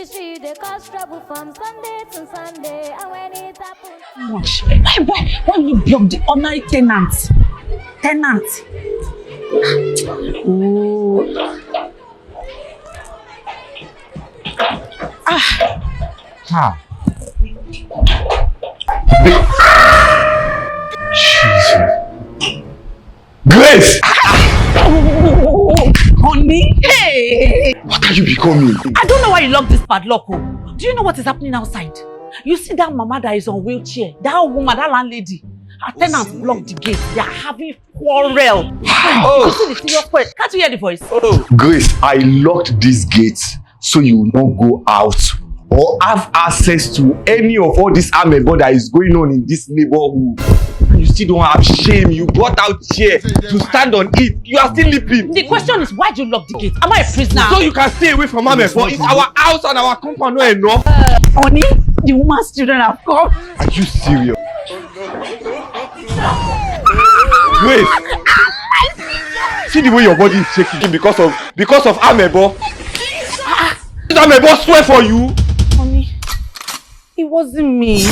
she they cause trouble from Sunday to Sunday. And when it happens, why you block the ordinary tenant? Oh. Jesus. Grace! Honey, hey! What are you becoming? I don't know why you locked this padlock. Oh. Do you know what is happening outside? You see that mama that is on wheelchair? That woman, that landlady. Her tenants blocked the gate. They are having quarrel. You see the serious point. Can't you hear the voice? Grace, I locked this gate so you will not go out or have access to any of all this amebo that is going on in this neighborhood. And you still don't have shame. You brought out chair to stand on it. You are still sleeping. The question is, why do you lock the gate? Am I a prisoner? So you can stay away from amebo. It's our house and our compound, not enough. Honey, the woman's children have come. Are you serious? Grace! See the way your body is shaking because of amebo. Did amebo swear for you? Honey, it wasn't me.